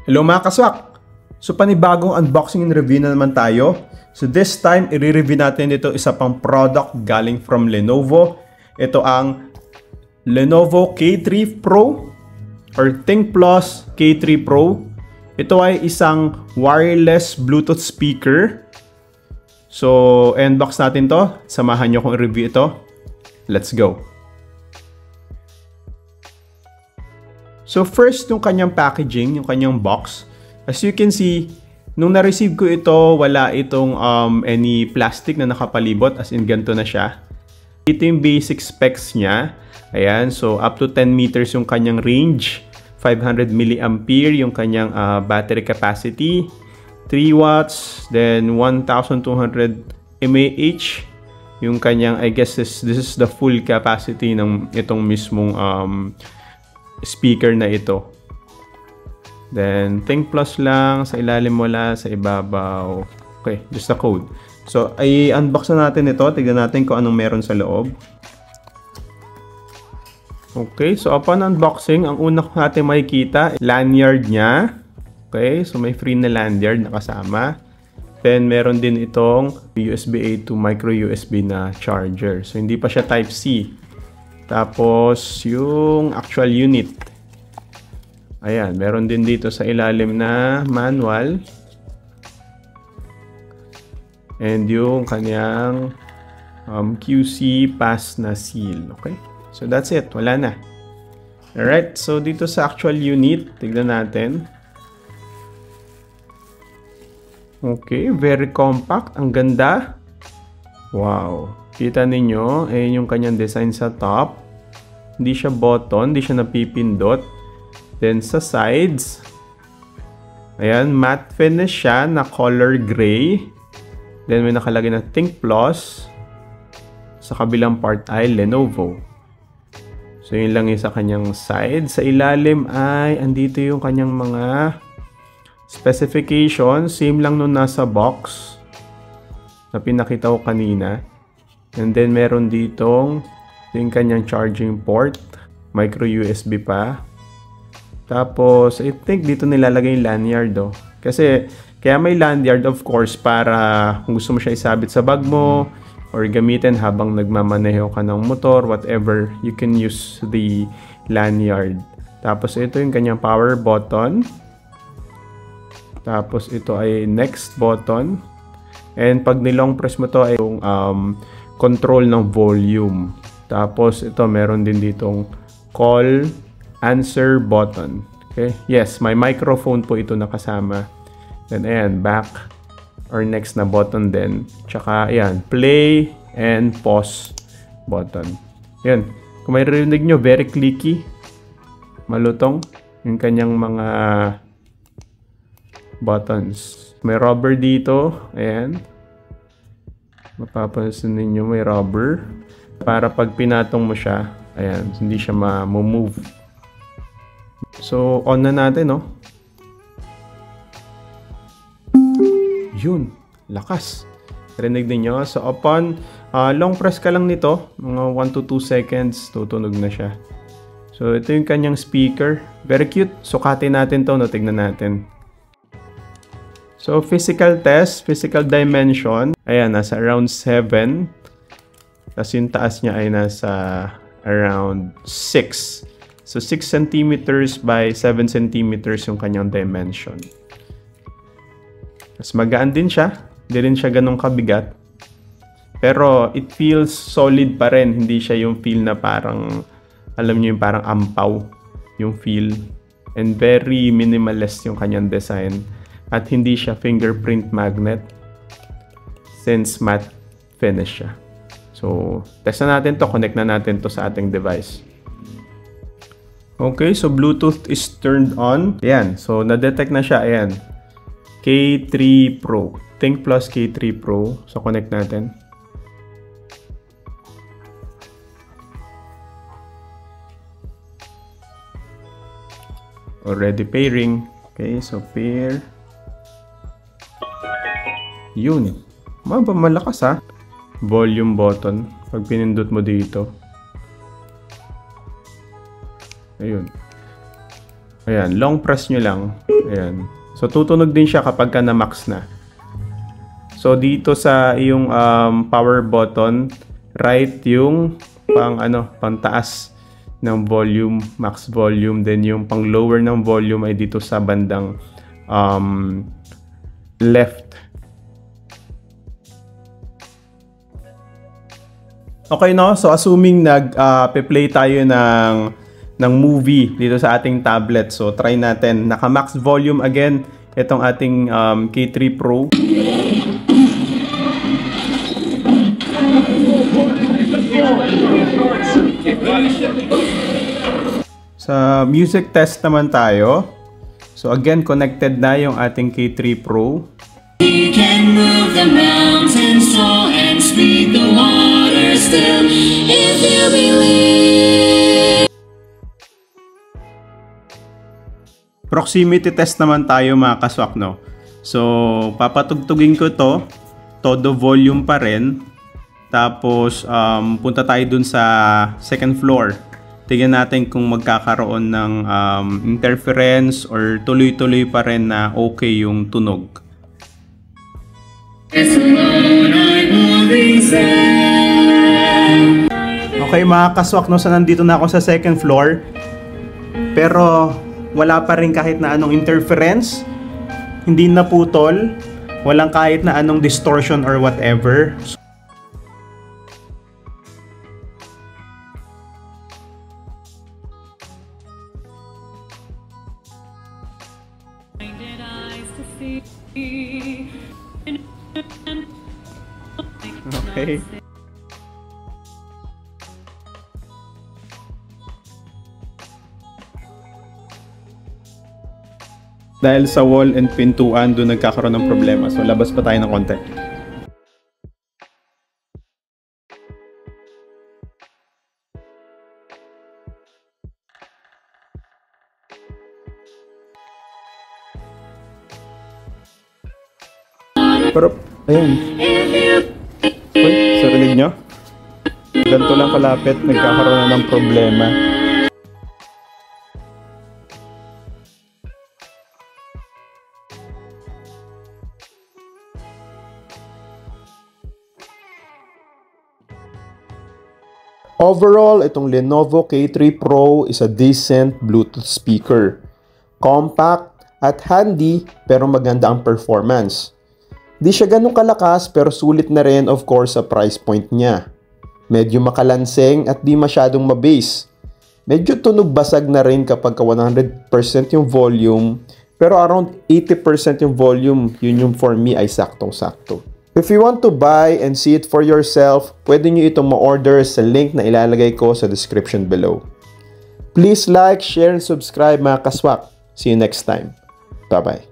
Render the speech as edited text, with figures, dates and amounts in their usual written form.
Hello mga kaswak! So panibagong unboxing and review na naman tayo. So this time, i-review natin ito isa pang product galing from Lenovo. Ito ang Lenovo K3 Pro or ThinkPlus K3 Pro. Ito ay isang wireless Bluetooth speaker. So unbox natin to. Samahan nyo kong i-review ito. Let's go! So first, yung kanyang packaging, yung kanyang box. As you can see, nung na-receive ko ito, wala itong any plastic na nakapalibot, as in ganito na siya. Ito yung basic specs niya. Ayan, so up to 10 meters yung kanyang range, 500 milliampere yung kanyang battery capacity, 3 watts, then 1,200 mAh yung kanyang, I guess this is the full capacity ng itong mismong speaker na ito. Then ThinkPlus lang sa ilalim, wala sa ibabaw. Okay, just a code. So i-unbox na natin ito. Tignan natin kung anong meron sa loob. Okay, so upon unboxing, ang una natin makikita, lanyard niya. Okay, so may free na lanyard na kasama. Then meron din itong USB-A to micro USB na charger. So hindi pa siya Type-C. Tapos, yung actual unit. Ayan, meron din dito sa ilalim na manual. And yung kanyang QC pass na seal. Okay? So, that's it. Wala na. Alright, so dito sa actual unit, tignan natin. Okay, very compact. Ang ganda. Wow. Kita ninyo, ayan yung kanyang design sa top. Hindi siya button, hindi siya napipindot. Then sa sides, ayan, matte finish siya na color gray. Then may nakalagay na ThinkPlus. Sa kabilang part ay Lenovo. So yun lang yung sa kanyang side. Sa ilalim ay andito yung kanyang mga specifications. Same lang nung nasa box na pinakita ko kanina. And then meron ditong yung kanyang charging port, micro USB pa. Tapos I think dito nilalagay yung lanyard Kasi kaya may lanyard of course para kung gusto mo siya isabit sa bag mo or gamitin habang nagmamaneho ka ng motor, whatever, you can use the lanyard. Tapos ito yung kanyang power button. Tapos ito ay next button. And pag nilong press mo to ay yung control ng volume. Tapos ito meron din ditong call answer button. Okay? Yes, may microphone po ito nakasama. Then ayan, back or next na button din. Tsaka ayan, play and pause button. Ayan. Kung may rinig nyo, very clicky. Malutong yung kanyang mga buttons. May rubber dito. Ayan. Mapapansin ninyo may rubber. Para pag pinatong mo siya, ayan, hindi siya ma-move. So, on na natin, no? Yun, lakas. Rinig niyo. So, upon long press ka lang nito, mga 1 to 2 seconds, tutunog na siya. So, ito yung kanyang speaker. Very cute. Sukatin natin to, no? Tignan natin. So, physical test, physical dimension. Ayan, nasa around 7. Tapos yung taas niya ay nasa around 6. So 6 centimeters by 7 centimeters yung kanyang dimension. Tapos magaan din siya. Hindi rin siya ganun kabigat. Pero it feels solid pa rin. Hindi siya yung feel na parang, alam niyo yung parang ampaw yung feel. And very minimalist yung kanyang design. At hindi siya fingerprint magnet. Since matte finish siya. So, test na natin to. Connect na natin to sa ating device. Okay, so Bluetooth is turned on. Ayan, so na-detect na siya. Ayan, K3 Pro. ThinkPlus K3 Pro. So, connect natin. Already pairing. Okay, so pair. Yun. Malakas ha. Volume button. Pag pinindot mo dito. Ayun. Ayan, long press nyo lang. Ayan. So, tutunog din siya kapag ka na-max na. So, dito sa iyong power button, right yung pang taas ng volume, max volume. Then, yung pang lower ng volume ay dito sa bandang left. Okay, no? So, assuming nag-play tayo ng movie dito sa ating tablet. So, try natin. Naka-max volume again itong ating K3 Pro. Sa music test naman tayo. So, again, connected na yung ating K3 Pro. We can move the mountains tall and speed the water still if you believe. Proximity test naman tayo mga kaswak, no? So, papatugtugin ko to. Todo volume pa rin. Tapos, punta tayo dun sa second floor. Tingnan natin kung magkakaroon ng interference or tuloy-tuloy pa rin na okay yung tunog. Okay mga kaswak, no? So, nandito na ako sa second floor. Pero, wala pa rin kahit na anong interference, hindi naputol, walang kahit na anong distortion or whatever. Okay. Dahil sa wall and pintuan, doon nagkakaroon ng problema. So, labas pa tayo ng konti. Pero, ayun. Uy, sa rinig nyo? Ganito lang kalapit, nagkakaroon na ng problema. Overall, itong Lenovo K3 Pro is a decent Bluetooth speaker. Compact at handy pero maganda ang performance. Di siya ganun kalakas pero sulit na rin of course sa price point niya. Medyo makalanseng at di masyadong ma-bass. Medyo tunog basag na rin kapag 100% yung volume pero around 80% yung volume, yun yung for me ay saktong-sakto. If you want to buy and see it for yourself, pwede nyo itong ma-order sa link na ilalagay ko sa description below. Please like, share, and subscribe mga kaswak. See you next time. Bye-bye.